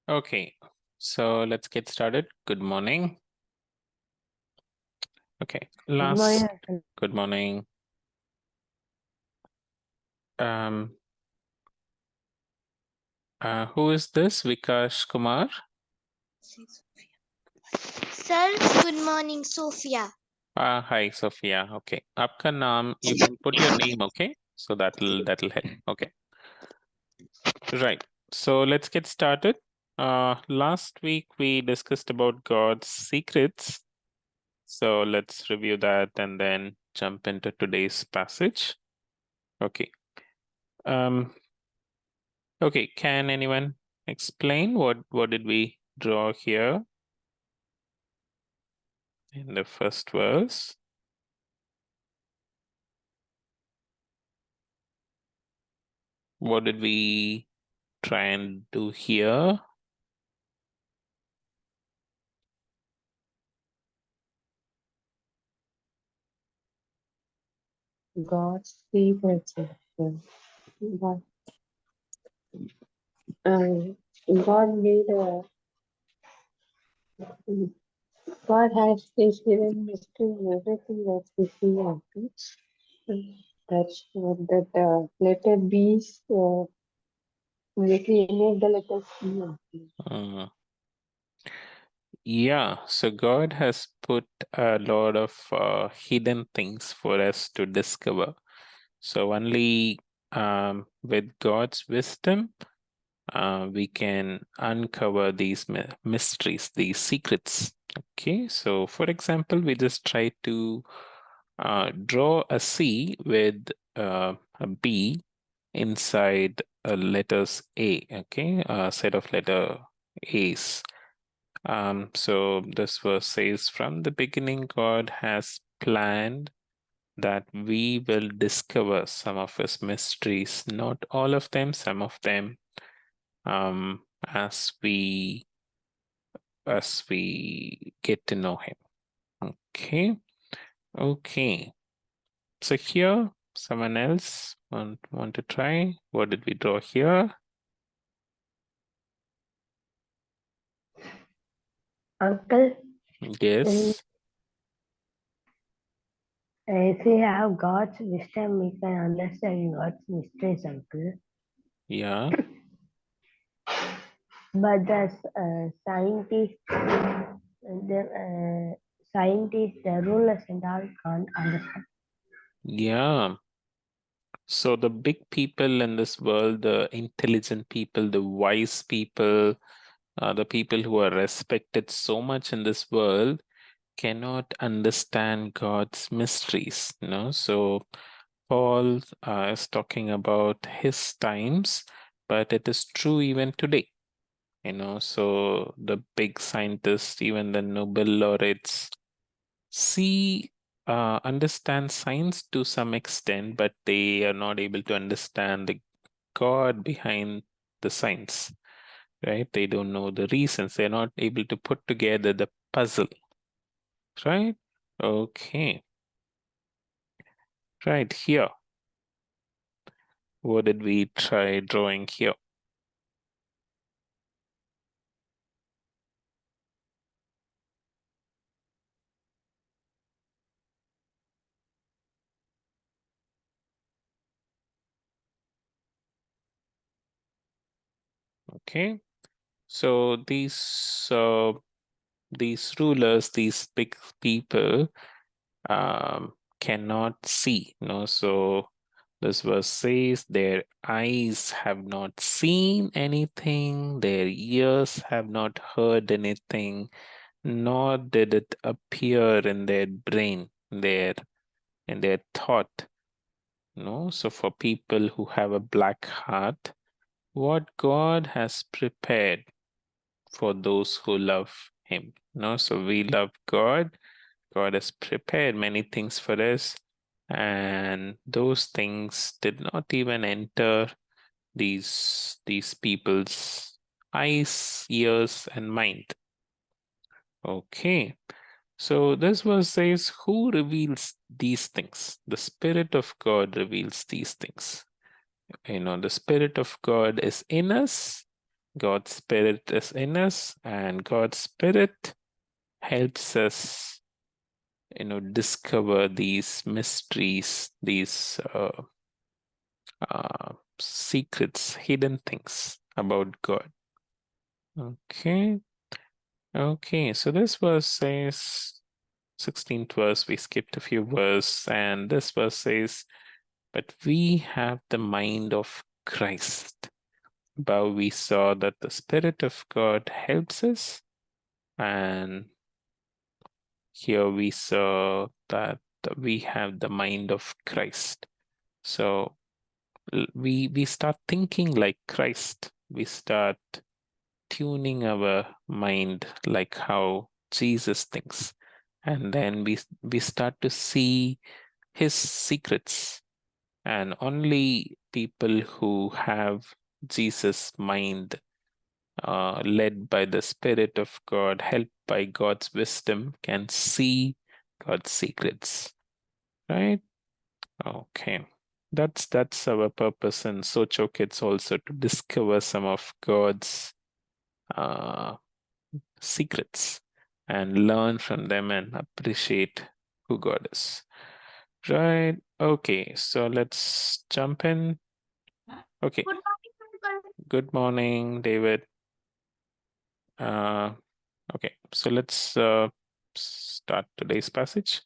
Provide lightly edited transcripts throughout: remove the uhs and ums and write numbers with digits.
Okay, so let's get started. Good morning. Okay, Good morning, uncle. good morning. Um, who is this? Vikash Kumar? Sir, good morning, Sophia. Hi, Sophia. Okay, आपका नाम, you can put your name, okay? So that'll help. Okay, right. So let's get started. Last week we discussed about God's secrets. So let's review that and then jump into today's passage. Okay. Okay, can anyone explain what did we draw here in the first verse? What did we try and do here? God's secrets. God, God made a. God has His hidden mystery in everything that we see and teach. That's what that letter B's directly made the letter C. And P. Uh, yeah, so God has put a lot of hidden things for us to discover. So only with God's wisdom, we can uncover these mysteries, these secrets. Okay, so for example, we just try to draw a C with a B inside letters A, okay, a set of letter A's. So this verse says, from the beginning, God has planned that we will discover some of his mysteries, not all of them, some of them, um, as we get to know him. Okay. So here, someone else want to try? What did we draw here? Uncle, Yes. if we have God's wisdom, we can understand God's mysteries, Uncle. Yeah. But the scientists, the rulers and all can't understand. Yeah. So the big people in this world, the intelligent people, the wise people, the people who are respected so much in this world cannot understand God's mysteries. So Paul is talking about his times, but it is true even today. So the big scientists, even the Nobel laureates, understand science to some extent, but they are not able to understand the God behind the science, right? They don't know the reasons. They're not able to put together the puzzle, right? Okay, right here. What did we try drawing here? Okay, so these rulers, these big people, cannot see. So this verse says, their eyes have not seen anything, their ears have not heard anything, nor did it appear in their brain, in their thought. So for people who have a black heart, what God has prepared for those who love him. So we love God. God has prepared many things for us, and those things did not even enter these people's eyes, ears, and mind. Okay. So this verse says, who reveals these things? The Spirit of God reveals these things. The Spirit of God is in us, God's Spirit is in us, and God's Spirit helps us, discover these mysteries, these secrets, hidden things about God. Okay. Okay, so this verse says 16th verse, we skipped a few verses, and this verse says, but we have the mind of Christ. Above we saw that the Spirit of God helps us, and here we saw that we have the mind of Christ. So we start thinking like Christ. We start tuning our mind like how Jesus thinks. And then we start to see his secrets. And only people who have Jesus' mind, led by the Spirit of God, helped by God's wisdom, can see God's secrets. Right? Okay. That's our purpose in Socho Kids also, to discover some of God's secrets and learn from them and appreciate who God is. Right. Okay. So let's jump in. Okay. Good morning, David. Okay. So let's start today's passage.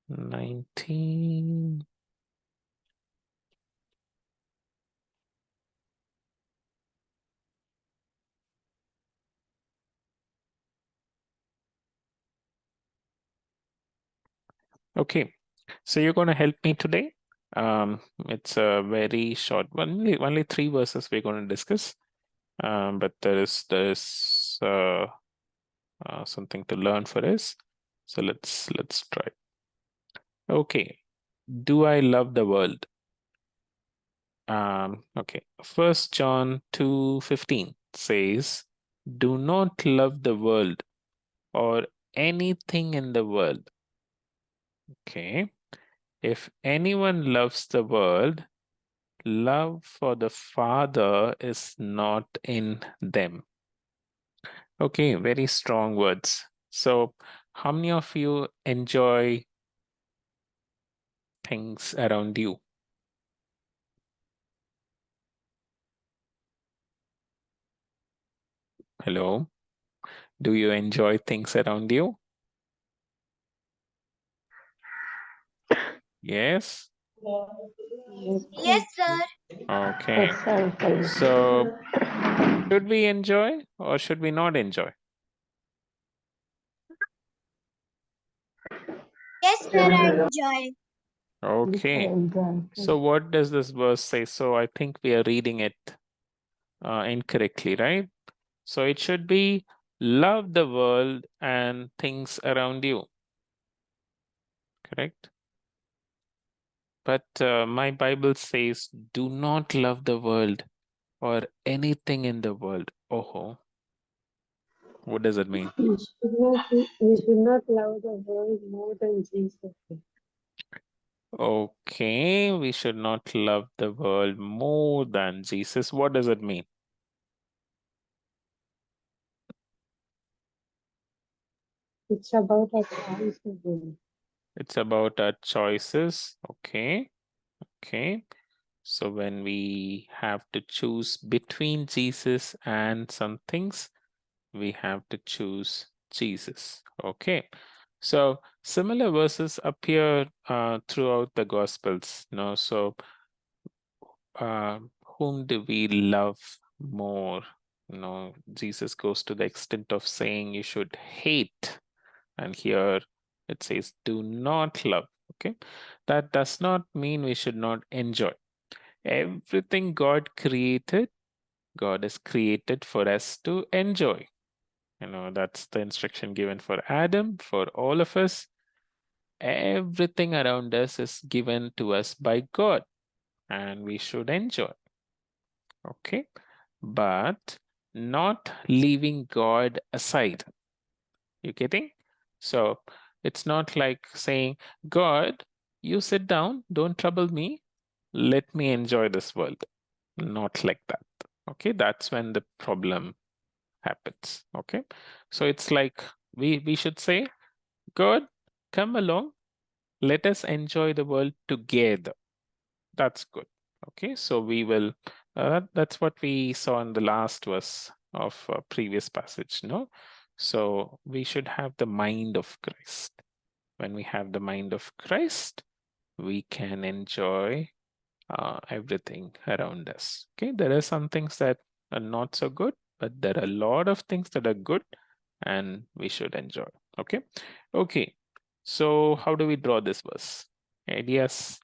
19. Okay. So you're going to help me today. It's a very short one. Only 3 verses we're going to discuss. But there is something to learn for us. So let's try. Okay. Do I love the world? Okay. 1 John 2:15 says, do not love the world or anything in the world. Okay. If anyone loves the world, love for the Father is not in them. Okay, very strong words. So, how many of you enjoy things around you? Hello? Do you enjoy things around you? Yes? Yes, sir. Okay. Example. So, should we enjoy or should we not enjoy? Yes, sir, I enjoy. Okay. So, what does this verse say? So, I think we are reading it incorrectly, right? So, it should be love the world and things around you. Correct? But my Bible says, do not love the world or anything in the world. Oh, what does it mean? We should not love the world more than Jesus. Okay, we should not love the world more than Jesus. What does it mean? It's about our choices. It's about our choices. Okay, okay. So when we have to choose between Jesus and some things, we have to choose Jesus. Okay. So similar verses appear throughout the Gospels. So whom do we love more? Jesus goes to the extent of saying you should hate, and here it says do not love. Okay, that does not mean we should not enjoy. Everything God created, God is created for us to enjoy. That's the instruction given for Adam, for all of us. Everything around us is given to us by God, and we should enjoy. Okay, but not leaving God aside. You getting? So it's not like saying, God, you sit down, don't trouble me, let me enjoy this world. Not like that. okay, that's when the problem happens. Okay, so it's like we should say, God, come along, let us enjoy the world together. That's good. Okay, so we will, that's what we saw in the last verse of previous passage, no? So we should have the mind of Christ. When we have the mind of Christ, we can enjoy everything around us. Okay, there are some things that are not so good, but there are a lot of things that are good and we should enjoy. Okay, okay. So how do we draw this verse? Ideas?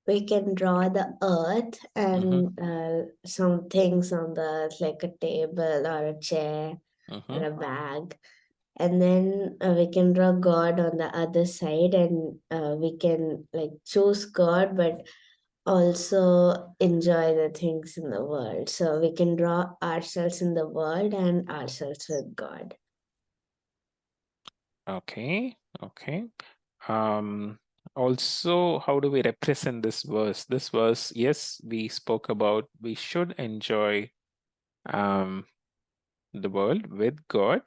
We can draw the earth and some things on the earth, like a table or a chair or a bag. And then we can draw God on the other side, and we can like choose God, but also enjoy the things in the world. So we can draw ourselves in the world and ourselves with God. Okay, okay. Also, how do we represent this verse? This verse, yes, we spoke about we should enjoy the world with God,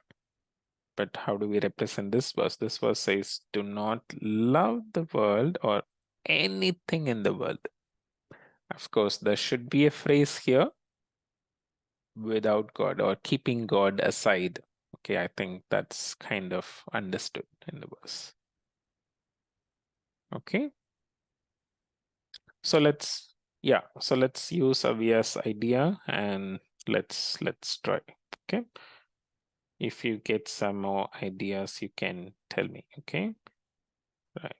but how do we represent this verse? This verse says, do not love the world or anything in the world. Of course, there should be a phrase here, without God or keeping God aside. Okay, I think that's kind of understood in the verse. Okay. So let's use Avia's idea and let's try. Okay. If you get some more ideas, you can tell me. Okay. Right.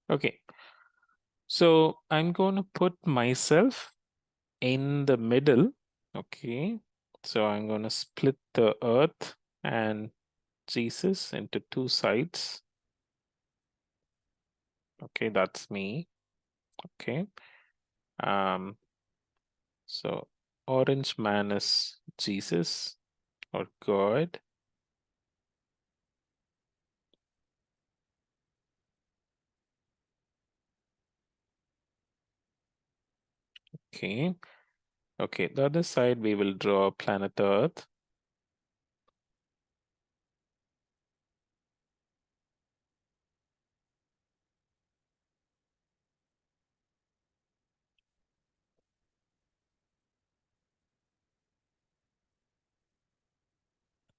Okay. So I'm going to put myself in the middle. Okay. So I'm going to split the earth and Jesus into two sides. Okay, that's me. Okay. So orange man is Jesus or God. Okay. Okay, the other side we will draw planet Earth.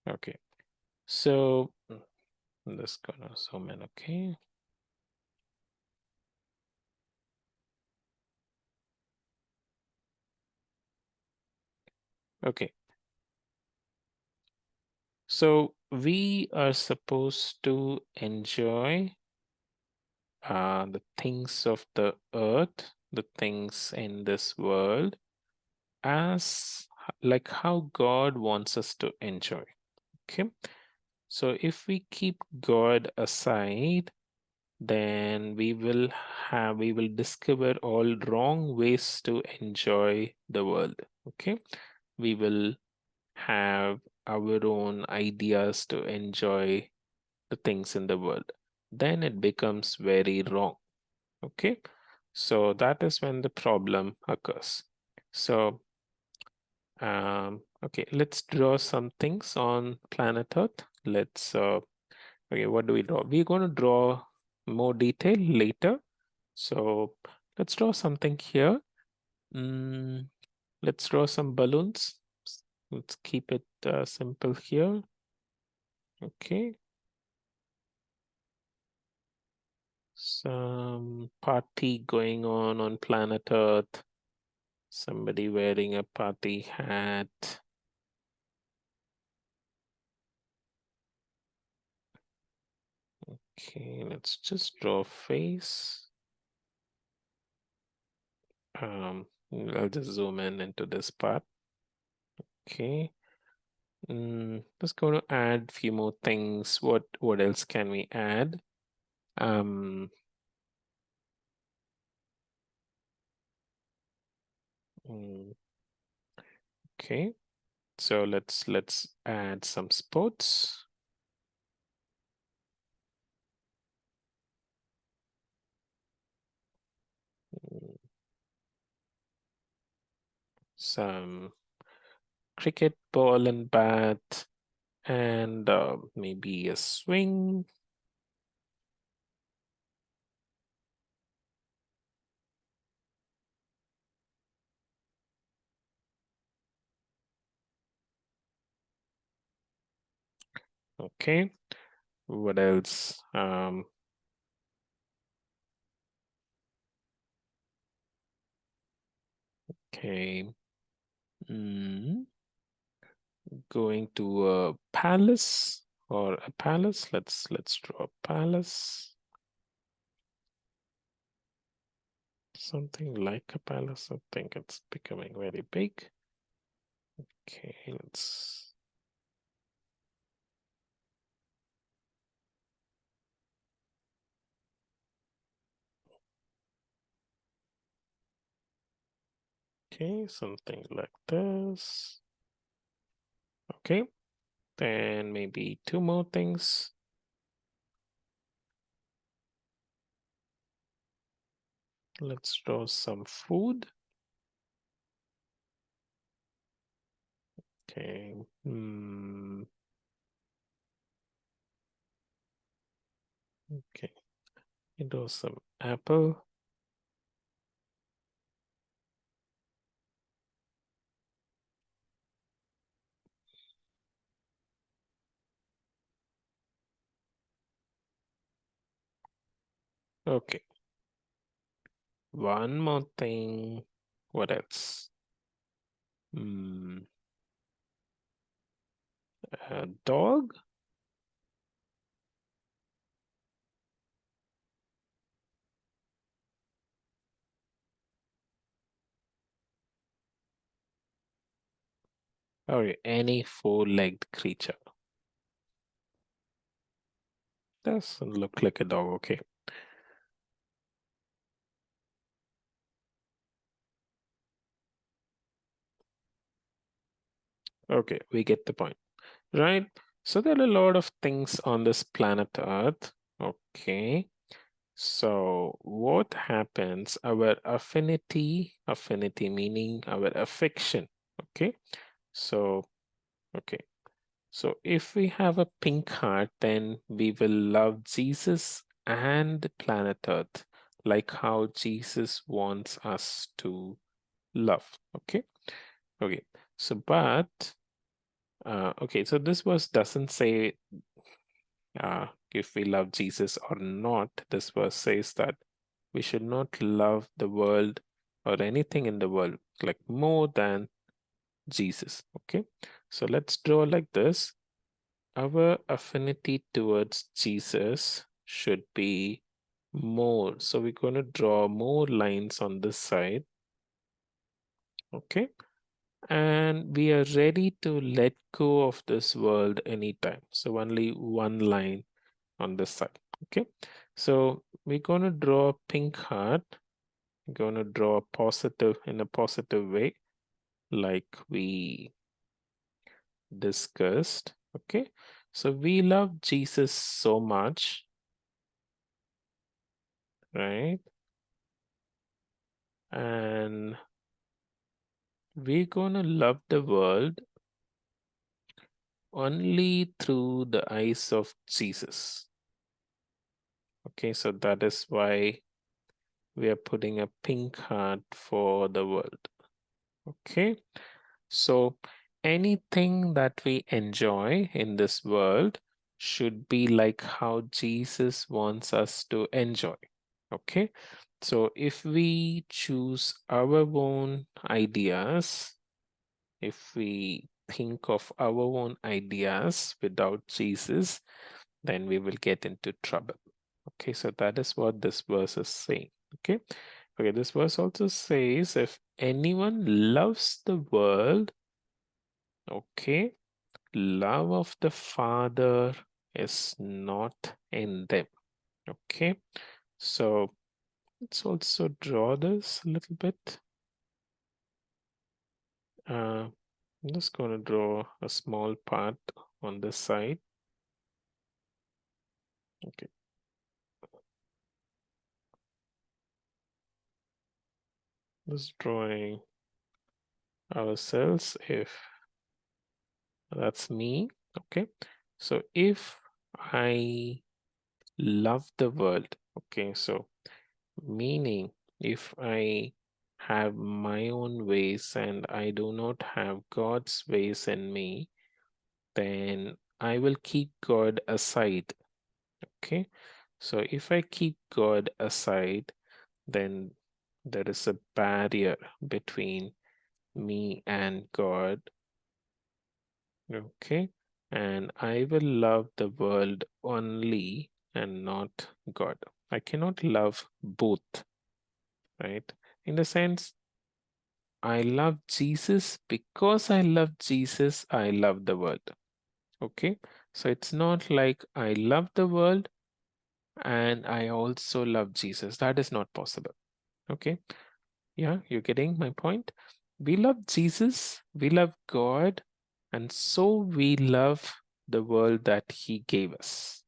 Okay, so I'm just gonna zoom in, okay. Okay. So we are supposed to enjoy the things of the earth, the things in this world, as like how God wants us to enjoy. Okay. So if we keep God aside, then we will discover all wrong ways to enjoy the world. Okay. We will have our own ideas to enjoy the things in the world. Then it becomes very wrong. Okay. So that is when the problem occurs. So okay, let's draw some things on planet Earth. Let's okay, what do we draw? We're going to draw more detail later. So let's draw something here. Let's draw some balloons. Let's keep it simple here. Okay. Some party going on planet Earth. Somebody wearing a party hat. Okay, let's just draw a face. I'll just zoom in into this part. Okay. Let's go to add a few more things. What else can we add? Okay. So let's add some sports. some cricket ball and bat, and maybe a swing. Okay, what else? Okay. Going to a palace or a palace. Let's draw a palace. Something like a palace. I think it's becoming very big. Okay, let's. Okay, something like this. Okay, then maybe two more things. Let's draw some food. Okay. Okay. You draw some apple. Okay. One more thing. What else? A dog. Or any four-legged creature. Doesn't look like a dog. Okay. Okay, we get the point, right? So there are a lot of things on this planet Earth. Okay. So what happens? Our affinity meaning our affection. Okay. So, okay. So if we have a pink heart, then we will love Jesus and planet Earth, like how Jesus wants us to love. Okay. Okay. So, but okay, so this verse doesn't say if we love Jesus or not. This verse says that we should not love the world or anything in the world like more than Jesus. Okay, so let's draw like this. Our affinity towards Jesus should be more. So we're going to draw more lines on this side. Okay, and we are ready to let go of this world anytime. So only one line on this side. Okay, so we're going to draw a pink heart. We're going to draw a positive in a positive way, like we discussed. Okay, so we love Jesus so much, right? And we're going to love the world only through the eyes of Jesus. Okay, so that is why we are putting a pink heart for the world. Okay, so anything that we enjoy in this world should be like how Jesus wants us to enjoy. Okay, so if we choose our own ideas, if we think of our own ideas without Jesus, then we will get into trouble. Okay, so that is what this verse is saying. Okay, okay, this verse also says if anyone loves the world, okay, love of the Father is not in them. Okay, so let's also draw this a little bit. I'm just going to draw a small part on this side. Okay. This drawing ourselves, if that's me, okay? So if I love the world, okay, so meaning if I have my own ways and I do not have God's ways in me, then I will keep God aside, okay? So if I keep God aside, then there is a barrier between me and God, okay? And I will love the world only and not God. I cannot love both, right? In the sense, I love Jesus. Because I love Jesus, I love the world, okay? So it's not like I love the world and I also love Jesus. That is not possible, okay? Yeah, you're getting my point? We love Jesus, we love God, and so we love the world that He gave us.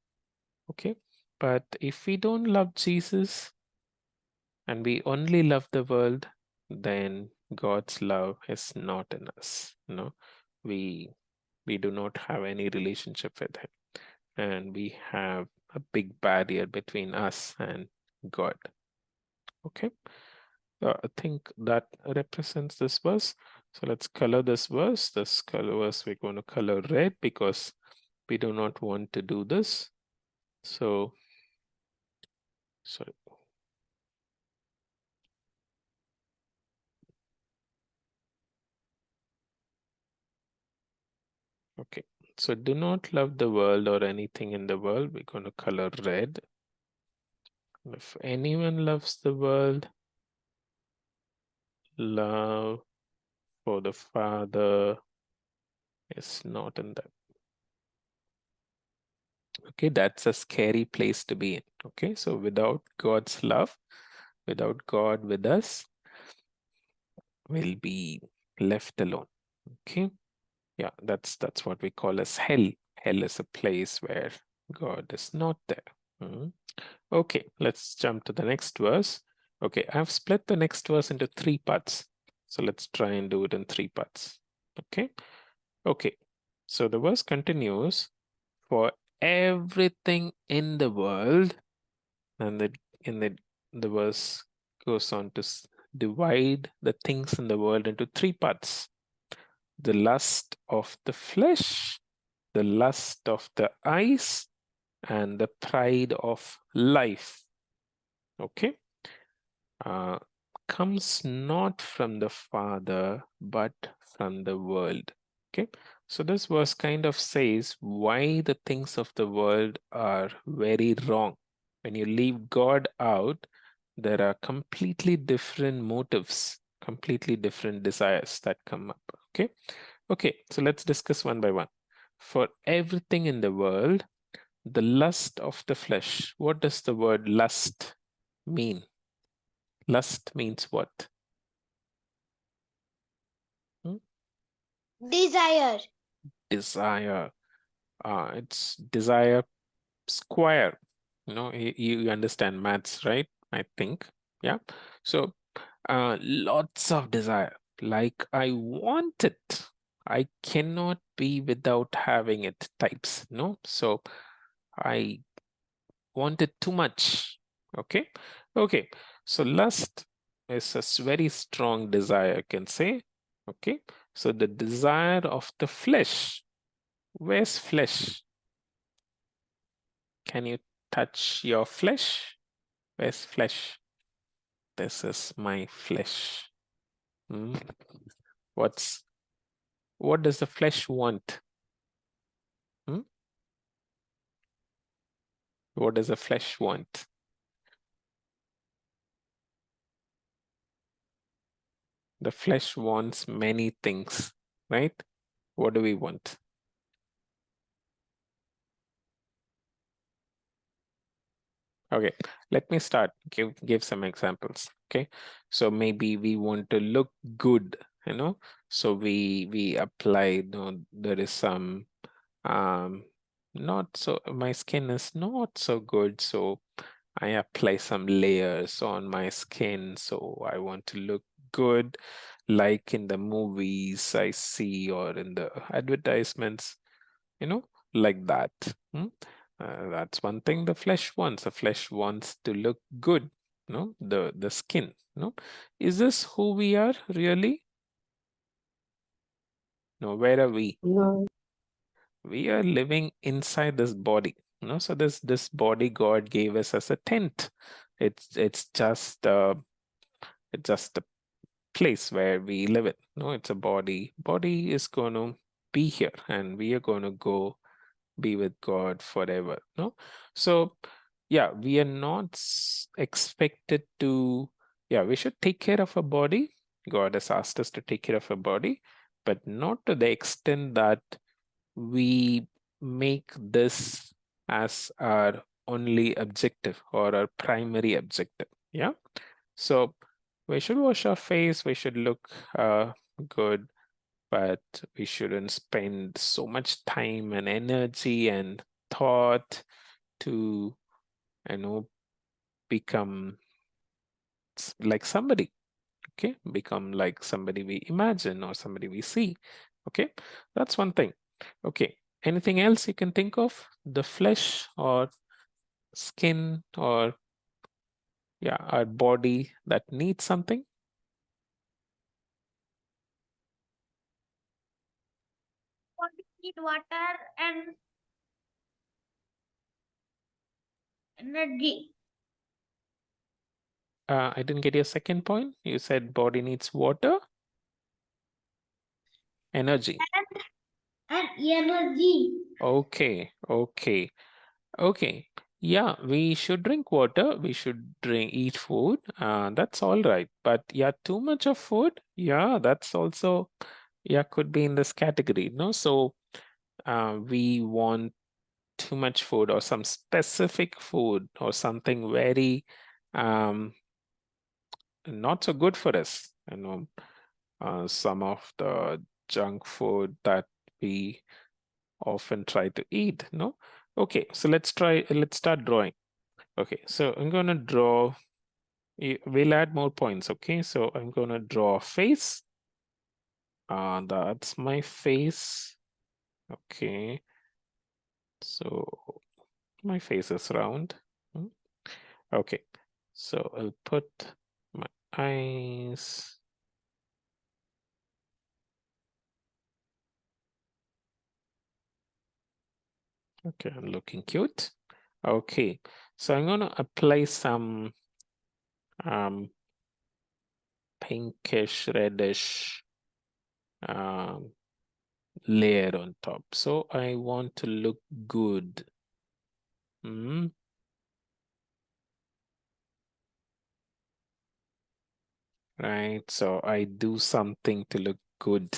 Okay? But if we don't love Jesus and we only love the world, then God's love is not in us. No, we do not have any relationship with Him, and we have a big barrier between us and God. Okay? I think that represents this verse. So let's color this verse. This color verse we're going to color red because we do not want to do this. So, sorry. Okay, so do not love the world or anything in the world. We're going to color red. If anyone loves the world, love for the Father is not in them. Okay, that's a scary place to be in. Okay, so without God's love, without God with us, we'll be left alone. Okay, yeah, that's what we call as hell. Hell is a place where God is not there. Okay, let's jump to the next verse. Okay, I've split the next verse into 3 parts. So let's try and do it in 3 parts. Okay, okay. So the verse continues, for everything in the world, and the verse goes on to divide the things in the world into 3 parts. The lust of the flesh, the lust of the eyes, and the pride of life. Okay, comes not from the Father, but from the world. Okay, so this verse kind of says why the things of the world are very wrong. When you leave God out, there are completely different motives, completely different desires that come up. Okay, okay, so let's discuss one by one. For everything in the world, the lust of the flesh. What does the word lust mean? Lust means what? Desire. Desire. It's desire square. You know, you understand maths, right? I think. Yeah. So, lots of desire. Like I want it. I cannot be without having it types. No. So I want it too much. Okay. Okay. So lust is a very strong desire, I can say. Okay. So the desire of the flesh. Where's flesh? Can you touch your flesh? Where's flesh? This is my flesh. What does the flesh want? What does the flesh want? The flesh wants many things, right? What do we want? Okay, let me start. Give some examples. Okay, so maybe we want to look good, you know. So we apply. There is some not so. My skin is not so good, so I apply some layers on my skin. So I want to look good, like in the movies I see or in the advertisements, like that. That's one thing the flesh wants. The flesh wants to look good, the skin. Is this who we are really? No, where are we? No, We are living inside this body. So this body God gave us as a tent. It's just a place where we live it. No, it's a body. Body is going to be here, and we are going to go be with God forever. No, so yeah, we are not expected to. Yeah, we should take care of our body. God has asked us to take care of our body, but not to the extent that we make this as our only objective or our primary objective. Yeah. So we should wash our face, we should look good, but we shouldn't spend so much time and energy and thought to, become like somebody. Okay. Become like somebody we imagine or somebody we see. Okay. That's one thing. Okay. Anything else you can think of? The flesh or skin or our body that needs something? Body need water and energy. I didn't get your second point. You said body needs water, energy. And energy. Okay. Yeah, we should drink water. We should eat food. That's all right. But yeah, too much of food. Yeah, that's also could be in this category. No, so we want too much food or some specific food or something very not so good for us. Some of the junk food that we often try to eat. No, okay. So let's start drawing. Okay, so I'm gonna draw. We'll add more points. Okay, so I'm gonna draw a face. That's my face. Okay, so my face is round. Okay, so I'll put my eyes. Okay, I'm looking cute. Okay, so I'm gonna apply some pinkish, reddish layer on top. So I want to look good. Right, so I do something to look good.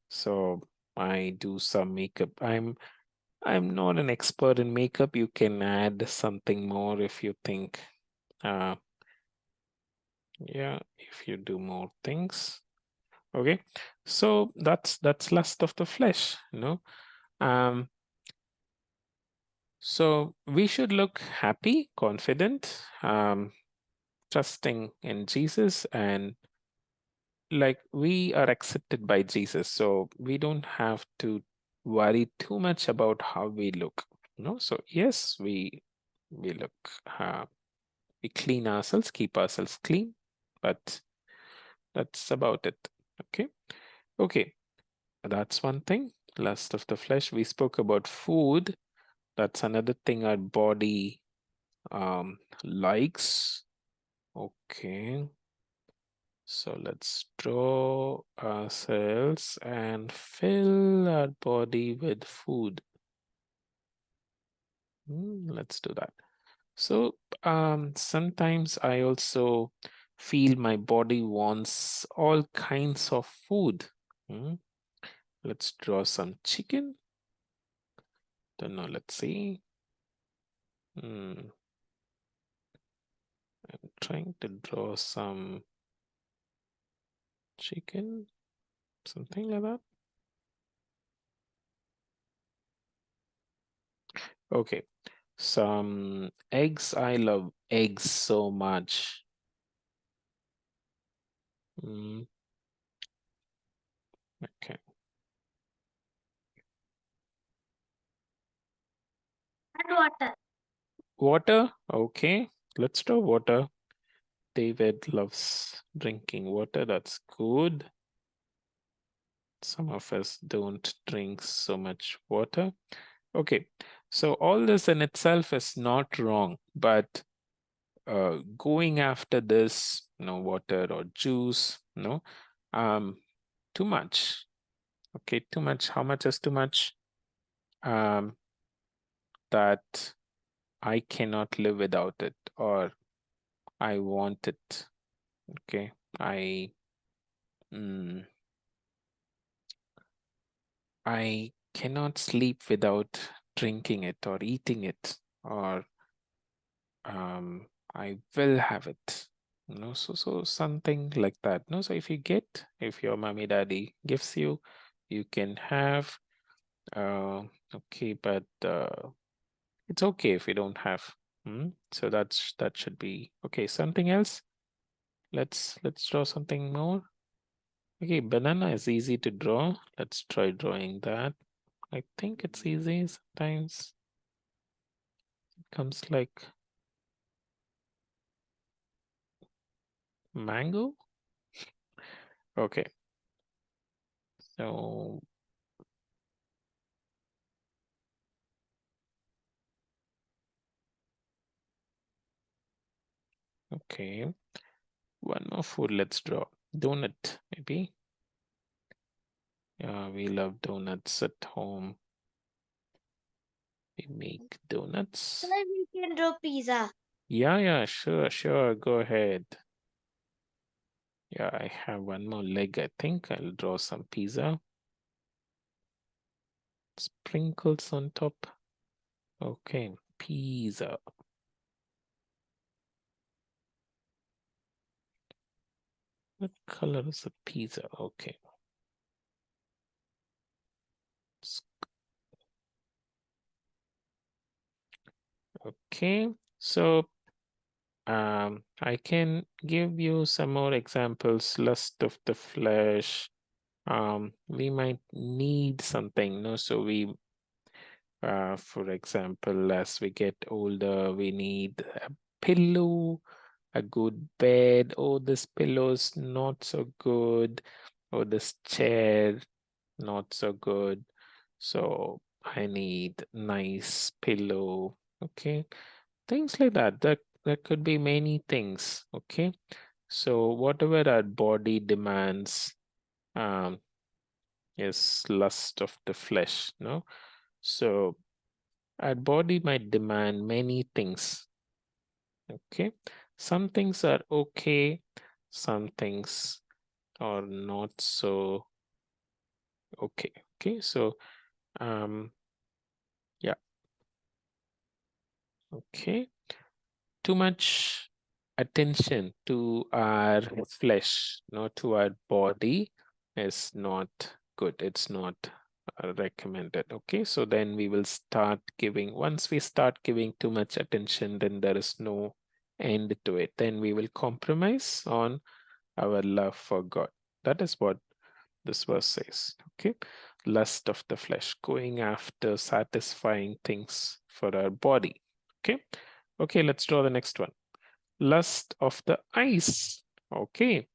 So I do some makeup. I'm not an expert in makeup. You can add something more if you think if you do more things. Okay, so that's lust of the flesh. So we should look happy, confident, trusting in Jesus, and like we are accepted by Jesus. So we don't have to worry too much about how we look. So yes, we look we clean ourselves, keep ourselves clean, but that's about it. Okay, that's one thing. Lust of the flesh. We spoke about food. That's another thing our body likes. Okay, so let's draw ourselves and fill our body with food. Let's do that. So sometimes I also feel my body wants all kinds of food. Let's draw some chicken. Don't know, let's see. I'm trying to draw some chicken, something like that. Okay, some eggs. I love eggs so much. Mm, okay. And water. Water. Okay. Let's draw water. David loves drinking water. That's good. Some of us don't drink so much water. Okay. So all this in itself is not wrong, but going after this, water or juice, too much. Okay, too much. How much is too much? That I cannot live without it, or I want it. Okay, I cannot sleep without drinking it or eating it, or I will have it. So something like that. No, so if your mommy daddy gives you, you can have. Okay, but it's okay if you don't have. So that should be okay. Something else. Let's draw something more. Okay, banana is easy to draw. Let's try drawing that. I think it's easy. Sometimes it comes like mango. Okay. So okay. One more food. Let's draw. Donut, maybe. Yeah, we love donuts at home. We make donuts. So we can draw pizza. Yeah, sure. Go ahead. Yeah, I have one more leg. I think I'll draw some pizza. Sprinkles on top. Okay, pizza. What color is the pizza? Okay. Okay, so I can give you some more examples. Lust of the flesh. We might need something, no? So we, for example, as we get older, we need a pillow, a good bed. Oh, this pillow's not so good. Oh, this chair, not so good. So I need nice pillow. Okay. Things like that. That could be many things. Okay. So whatever our body demands, um, is lust of the flesh, no? So our body might demand many things. Okay. Some things are okay, some things are not so okay. Okay. So yeah. Okay. Too much attention to our flesh, not to our body, is not good. It's not recommended. Okay, so then we will start giving, once we start giving too much attention, then there is no end to it. Then we will compromise on our love for God. That is what this verse says. Okay, lust of the flesh, going after satisfying things for our body. Okay, let's draw the next one. Lust of the eyes. Okay,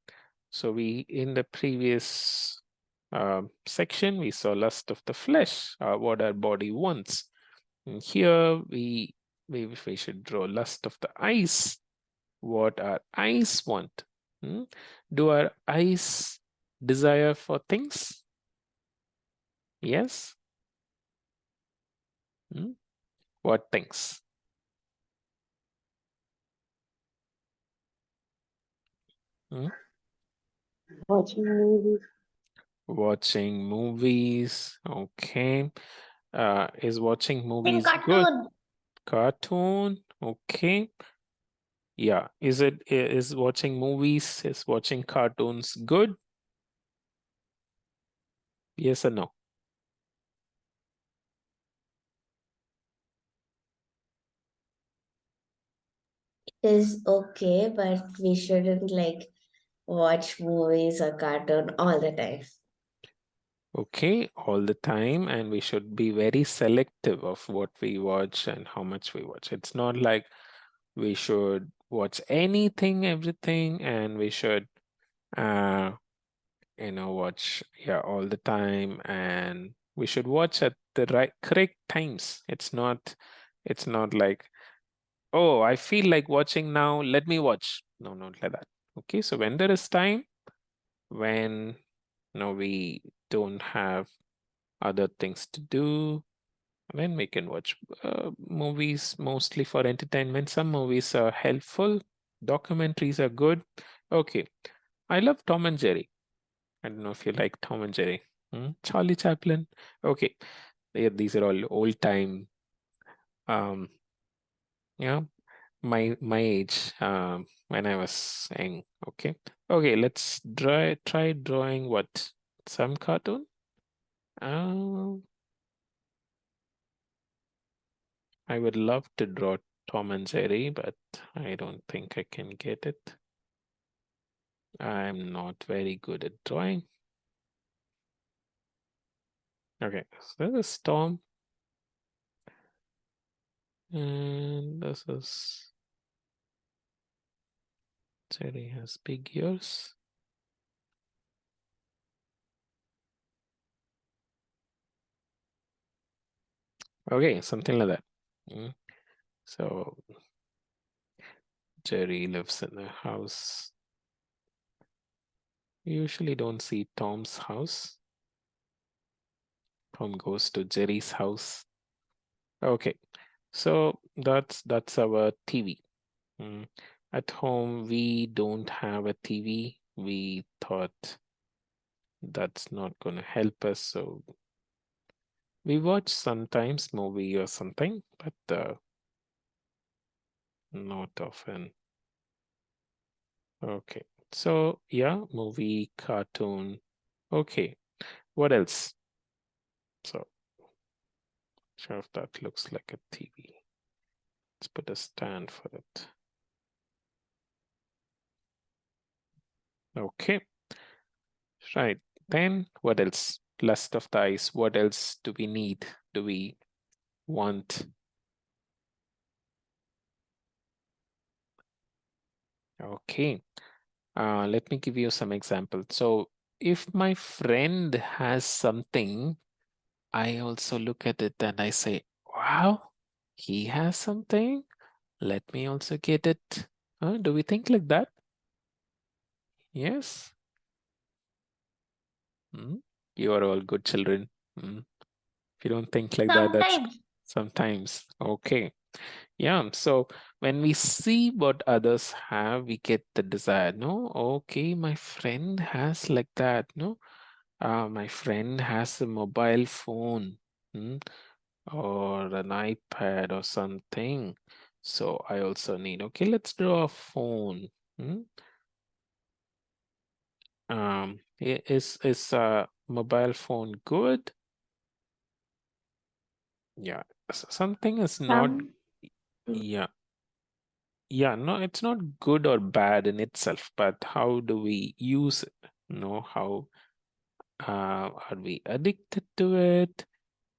so we, in the previous section, we saw lust of the flesh, what our body wants. And here we should draw lust of the eyes, what our eyes want. Do our eyes desire for things? Yes. What things? Watching movies. Watching movies. Okay. Is watching movies good? Cartoon. Cartoon. Okay. Yeah. Is watching movies, is watching cartoons good? Yes or no? Is okay, but we shouldn't like watch movies or cartoon all the time. Okay, all the time, and we should be very selective of what we watch and how much we watch. It's not like we should watch anything, everything, and we should watch all the time, and we should watch at the correct times. It's not like, oh, I feel like watching now, let me watch. No, not like that. Okay, so when there is time, when we don't have other things to do, then we can watch movies mostly for entertainment. Some movies are helpful, documentaries are good. Okay, I love Tom and Jerry. I don't know if you like Tom and Jerry. Charlie Chaplin. Okay, these are all old time. Um, yeah, my age. When I was young. Okay, let's try drawing what, some cartoon. I would love to draw Tom and Jerry, but I don't think I can get it. I'm not very good at drawing. Okay, so this is Tom. And this is Jerry, has big ears. Okay, something like that. So Jerry lives in a house. You usually don't see Tom's house. Tom goes to Jerry's house. Okay, so that's our TV. At home, we don't have a TV. We thought that's not going to help us, so we watch sometimes movie or something, but not often. Okay, so yeah, movie, cartoon. Okay, what else? So, sure if that looks like a TV. Let's put a stand for it. Okay, right. Then what else? Lust of the eyes. What else do we need? Do we want? Okay, let me give you some examples. So if my friend has something, I also look at it and I say, wow, he has something. Let me also get it. Do we think like that? Yes. You are all good children. If you don't think like that, that's sometimes. Okay. Yeah. So when we see what others have, we get the desire. No, okay, my friend has like that. No, my friend has a mobile phone, or an iPad or something. So I also need. Okay, let's draw a phone. Is a mobile phone good? Yeah, something is not. Yeah. Yeah, no, it's not good or bad in itself, but how do we use it? How are we addicted to it?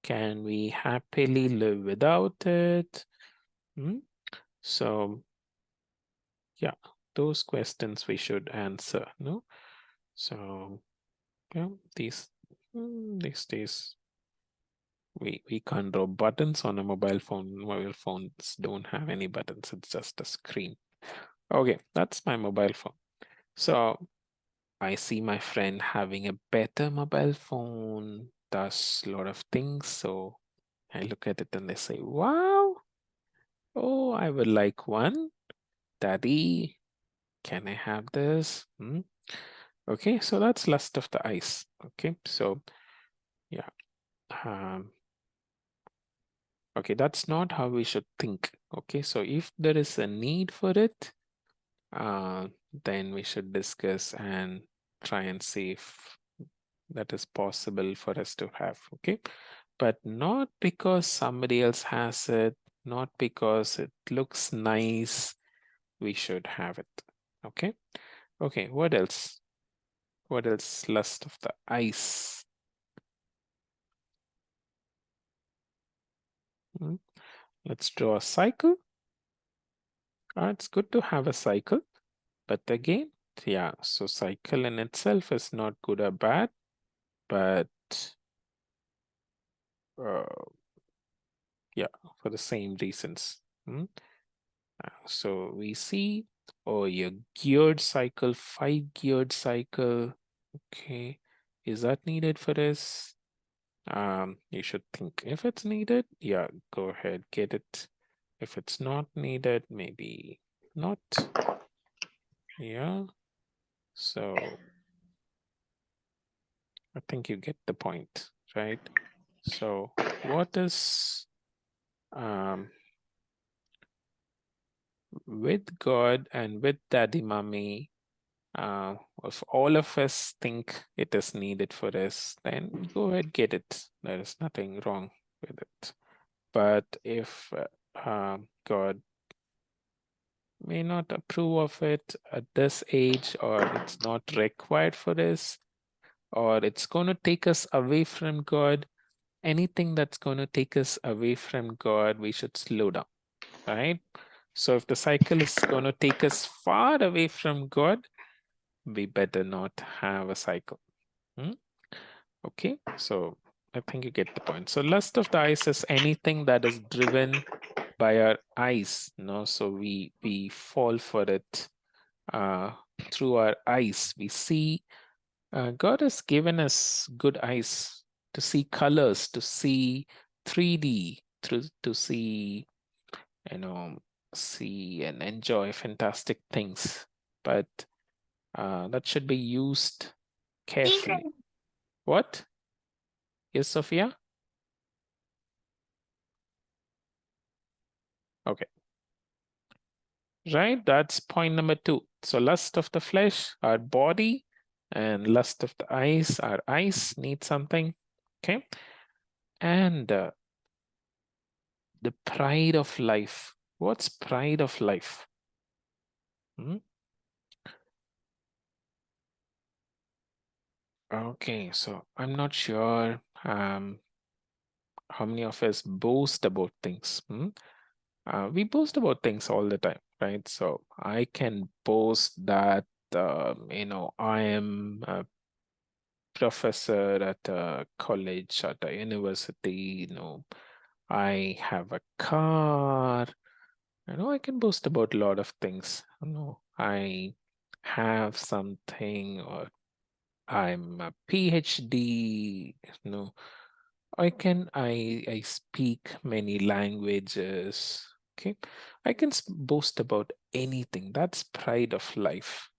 Can we happily live without it? So, yeah, those questions we should answer, no? So, yeah, these days we can't draw buttons on a mobile phone. Mobile phones don't have any buttons, it's just a screen. Okay, that's my mobile phone. So I see my friend having a better mobile phone, does a lot of things. So I look at it and I say, wow, oh, I would like one. Daddy, can I have this? Okay, so that's lust of the eyes. Okay, so yeah. Okay, that's not how we should think. Okay, so if there is a need for it, then we should discuss and try and see if that is possible for us to have. Okay, but not because somebody else has it, not because it looks nice, we should have it. Okay, Okay, what else? What else? Lust of the eyes. Let's draw a cycle. It's good to have a cycle, but again, yeah, so cycle in itself is not good or bad, but yeah, for the same reasons. So we see, oh, your geared cycle, 5-geared cycle. Okay, is that needed for this? You should think if it's needed, yeah, go ahead, get it. If it's not needed, maybe not. Yeah, so I think you get the point, right? So what is with God and with Daddy Mummy, if all of us think it is needed for us, then go ahead, get it. There is nothing wrong with it. But if God may not approve of it at this age, or it's not required for us, or it's going to take us away from God, anything that's going to take us away from God, we should slow down, right? So if the cycle is going to take us far away from God, we better not have a cycle. Okay, so I think you get the point. So lust of the eyes is anything that is driven by our eyes, so we fall for it through our eyes. We see God has given us good eyes to see colors, to see 3D, to see, see and enjoy fantastic things. But that should be used carefully. What? Yes, Sophia? Okay. Right, that's point number 2. So lust of the flesh, our body, and lust of the eyes, our eyes need something. Okay. And the pride of life. What's pride of life? Okay, so I'm not sure how many of us boast about things. We boast about things all the time, right? So I can boast that I am a professor at a college, at a university. I have a car. I can boast about a lot of things. I have something, or I'm a PhD. I speak many languages. Okay, I can boast about anything. That's pride of life.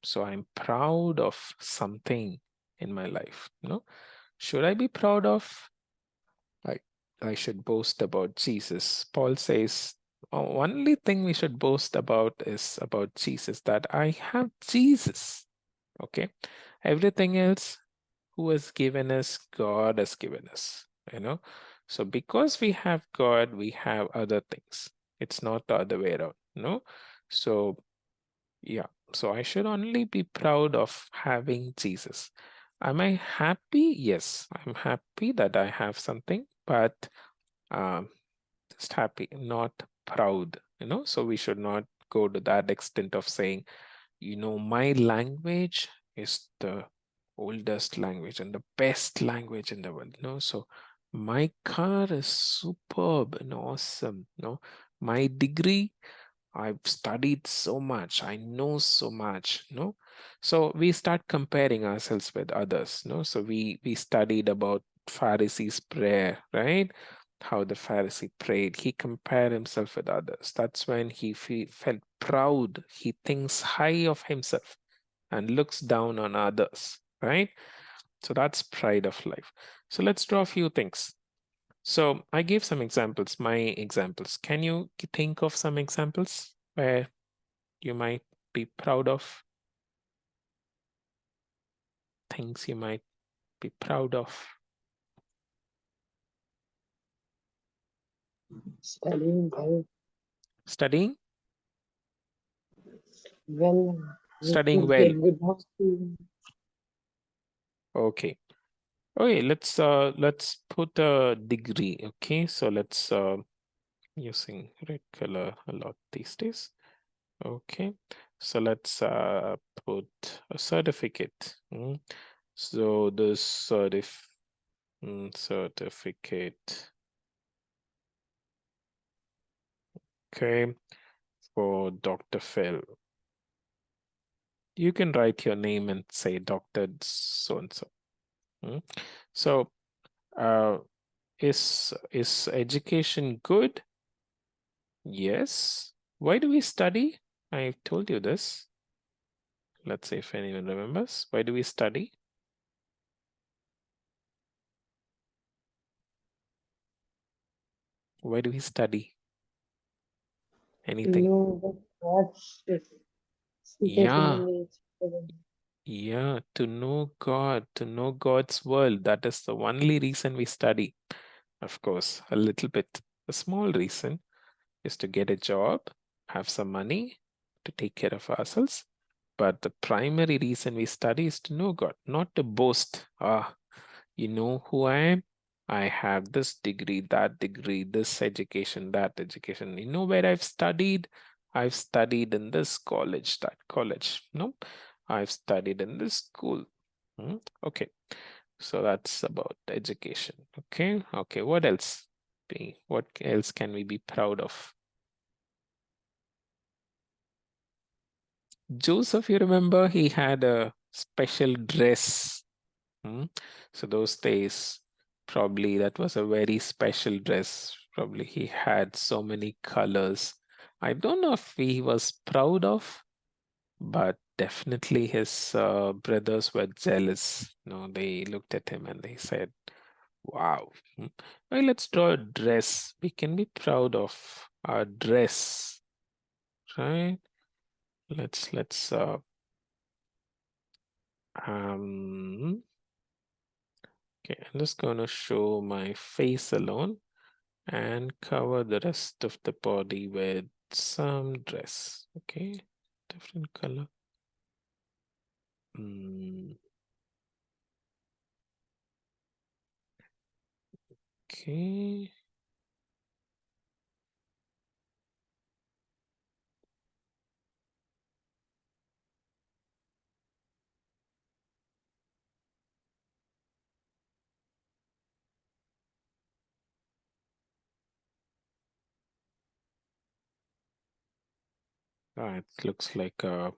So I'm proud of something in my life. Should I be proud of? I should boast about Jesus. Paul says, only thing we should boast about is about Jesus, that I have Jesus. Okay. Everything else, who has given us? God has given us. So because we have God, we have other things. It's not the other way around. So yeah, so I should only be proud of having Jesus. Am I happy? Yes, I'm happy that I have something, but just happy, not proud. So we should not go to that extent of saying, my language is the oldest language and the best language in the world. So my car is superb and awesome. My degree, I've studied so much, I know so much. So we start comparing ourselves with others. So we studied about Pharisees' prayer, right? How the Pharisee prayed. He compared himself with others. That's when he felt proud. He thinks high of himself and looks down on others, right? So that's pride of life. So let's draw a few things. So I gave some examples, my examples. Can you think of some examples where you might be proud of? Things you might be proud of? Studying well. Studying? Well, Studying we well. get good marks. Okay. Okay, let's put a degree. Okay, so let's using red color a lot these days. Okay, so let's put a certificate. So the certificate. Okay, for Dr. Phil. You can write your name and say Dr. So and so. So is education good? Yes. Why do we study? I told you this. Let's see if anyone remembers. Why do we study? Why do we study? Anything? No, but God's secretion Yeah, in each other. yeah, to know God, to know God's world. That is the only reason we study. Of course, a little bit, a small reason is to get a job, have some money to take care of ourselves. But the primary reason we study is to know God, not to boast. You know who I am? I have this degree, this education, that education. You know where I've studied? I've studied in this college, that college. No, I've studied in this school. Okay, so that's about education. Okay, okay. What else? What else can we be proud of? Joseph, you remember he had a special dress. So those days, probably that was a very special dress. Probably he had so many colors. I don't know if he was proud of, but definitely his brothers were jealous. They looked at him and they said, "Wow, well, let's draw a dress. We can be proud of our dress, right? Let's okay, I'm just going to show my face alone and cover the rest of the body with some dress. Okay, different color. Okay. It looks like the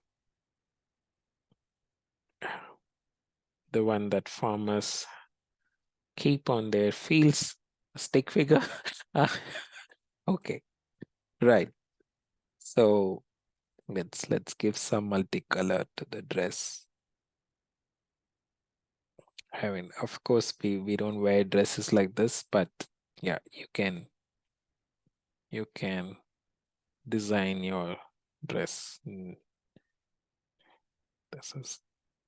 one that farmers keep on their fields, a stick figure. Okay, right. So let's give some multicolor to the dress. I mean, of course, we don't wear dresses like this, but yeah, you can design your dress. This is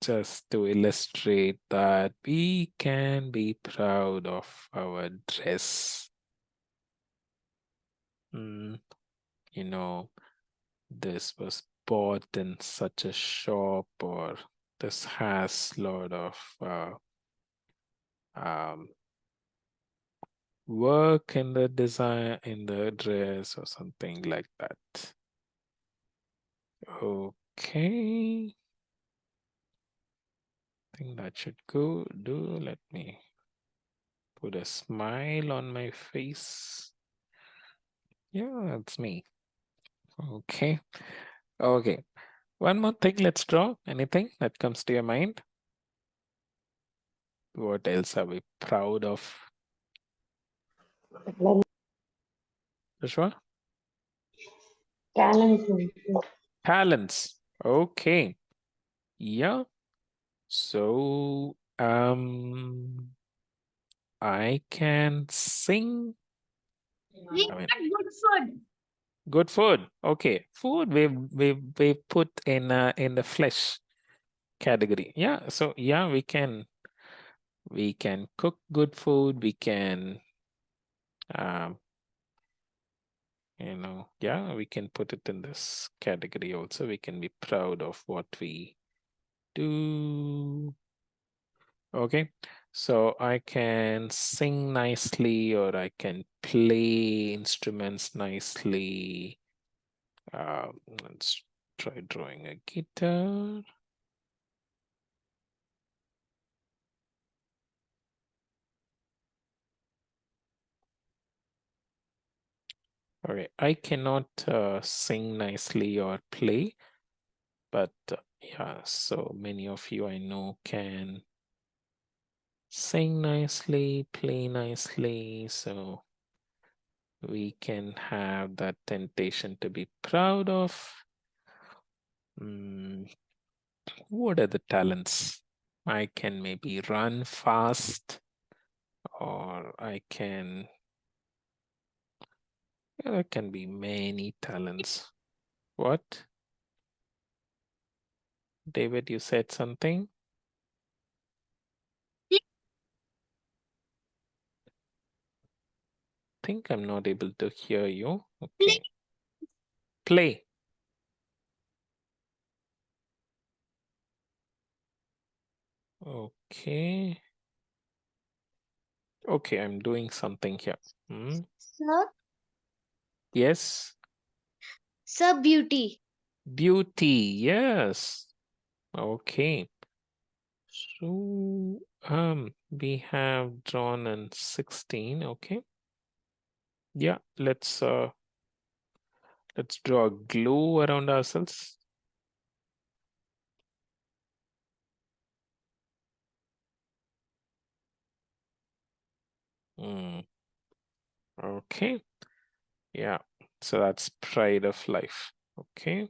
just to illustrate that we can be proud of our dress. You know, this was bought in such a shop, or this has a lot of work in the design, in the dress, or something like that. Okay. I think that should do. Let me put a smile on my face. Yeah, that's me. Okay. Okay. One more thing, let's draw. Anything that comes to your mind? What else are we proud of? Joshua? Talents. Talents. Okay. Yeah. So I can sing. We I mean, got good food. good food. Okay. Food we put in the flesh category. Yeah. So yeah, we can cook good food. We can Yeah, we can put it in this category also. We can be proud of what we do. Okay, so I can sing nicely, or I can play instruments nicely. Let's try drawing a guitar. Okay, I cannot sing nicely or play, but yeah, so many of you I know can sing nicely, play nicely, so we can have that temptation to be proud of. What are the talents? I can maybe run fast, or I can, there can be many talents. What? David, you said something? Think I'm not able to hear you. Okay. Play. Okay. Okay, I'm doing something here. Sir, Yes. sir, beauty. Beauty. Yes. Okay. So we have drawn in 16. Okay. Yeah, let's draw a glue around ourselves. Okay. Yeah. So that's pride of life. Okay.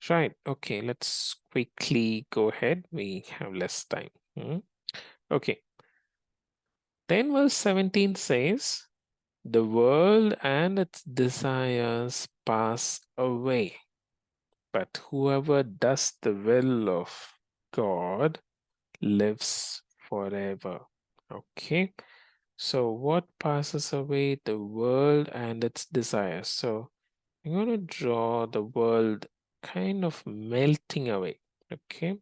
Right. Okay. Let's quickly go ahead. We have less time. Okay. Then verse 17 says, the world and its desires pass away, but whoever does the will of God lives forever. Okay. So what passes away? The world and its desires. So I'm going to draw the world kind of melting away. Okay.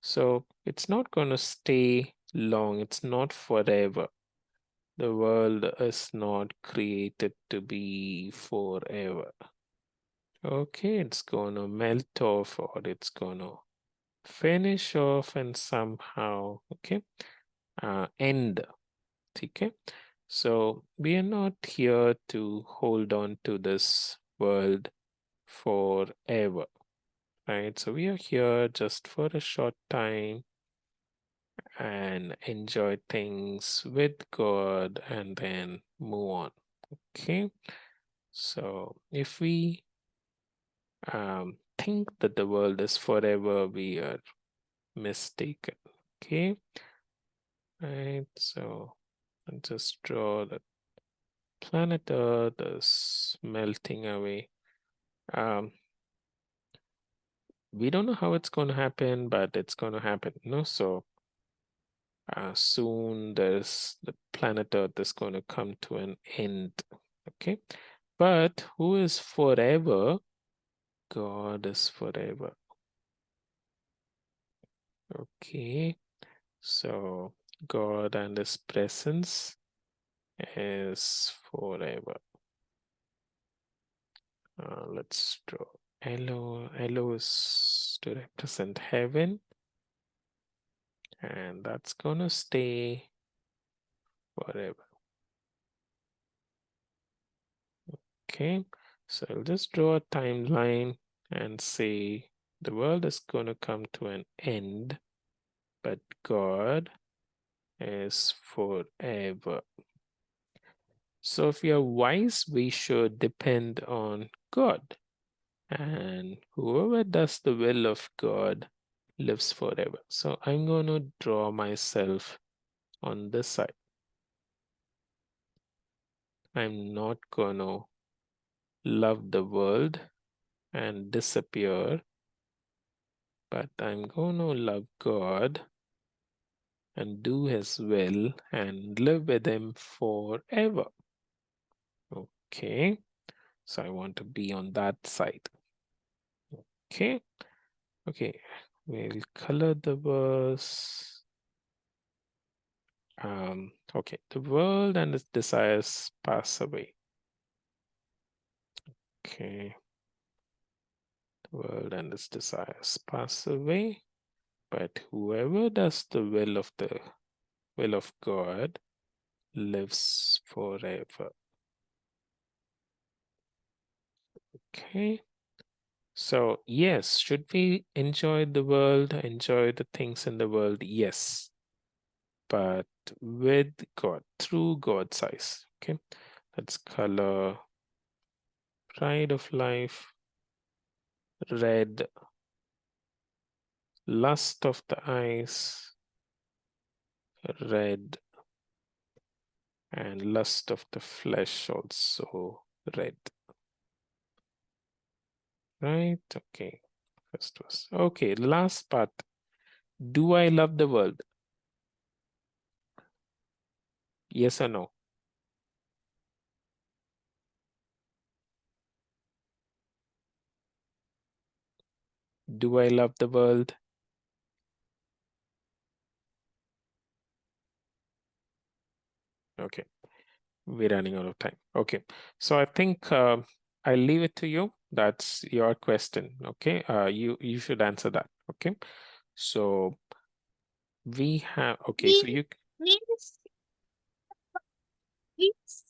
So it's not going to stay long. It's not forever. The world is not created to be forever. Okay, it's going to melt off, or it's going to finish off and somehow, okay, end. Okay. So we are not here to hold on to this world forever, right? So we are here just for a short time and enjoy things with God and then move on. Okay. So if we think that the world is forever, we are mistaken. Okay. Right. So I'll just draw the planet Earth is melting away. We don't know how it's going to happen, but it's going to happen. So soon the planet Earth is going to come to an end. Okay, but who is forever? God is forever. Okay, so God and His presence is forever. Let's draw Elo. Elo is to represent heaven, and that's gonna stay forever. Okay, so I'll just draw a timeline and say the world is going to come to an end, but God is forever. So if we are wise, we should depend on God. And whoever does the will of God lives forever. So I'm going to draw myself on this side. I'm not going to love the world and disappear, but I'm going to love God and do His will and live with Him forever. Okay, So I want to be on that side. Okay. Okay. We'll color the verse. Okay. The world and its desires pass away. Okay. The world and its desires pass away, but whoever does the will of God lives forever. Okay. So, yes, should we enjoy the world, enjoy the things in the world? Yes. But with God, through God's eyes. Okay. Let's color Pride of Life red, Lust of the Eyes red, and Lust of the Flesh also red. Right? Okay. First verse. Okay, last part. Do I love the world? Yes or no? Do I love the world? Okay, we're running out of time. Okay, so I think I'll leave it to you. That's your question. Okay, you should answer that. Okay, so we have. Okay, so you. Means, means,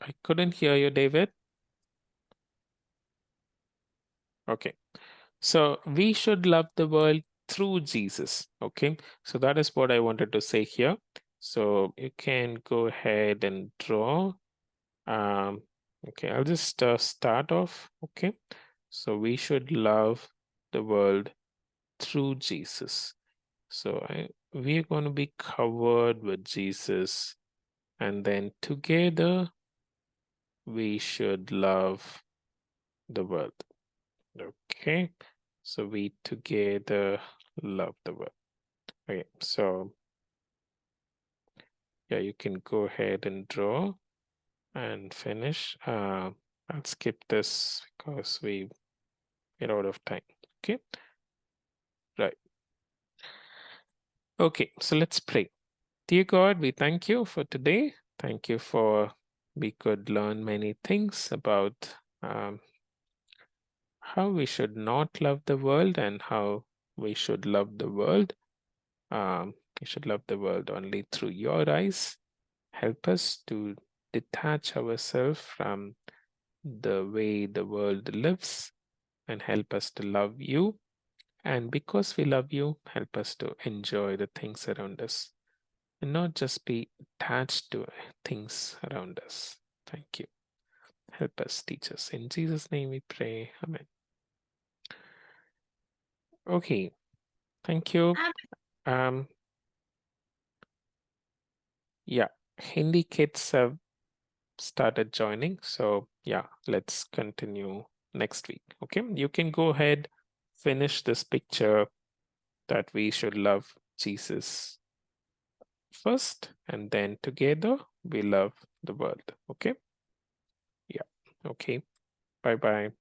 I couldn't hear you, David. Okay, so we should love the world through Jesus. Okay, so that is what I wanted to say here. So you can go ahead and draw. Okay, I'll just start off. Okay, so we should love the world through Jesus. So we're going to be covered with Jesus, and then together we should love the world. Okay, so we together love the world. Okay, so yeah, you can go ahead and draw and finish. I'll skip this because we get out of time. Okay, right. Okay, so let's pray. Dear God, we thank you for today. Thank you for we could learn many things about how we should not love the world and how we should love the world. We should love the world only through your eyes. Help us to detach ourselves from the way the world lives and help us to love you. And because we love you, help us to enjoy the things around us and not just be attached to things around us. Thank you. Help us, teach us. In Jesus' name we pray. Amen. Okay. Thank you. Yeah, Hindi kids have started joining. So yeah, let's continue next week. Okay, you can go ahead, finish this picture that we should love Jesus first, and then together we love the world. Okay. Yeah. Okay. Bye bye.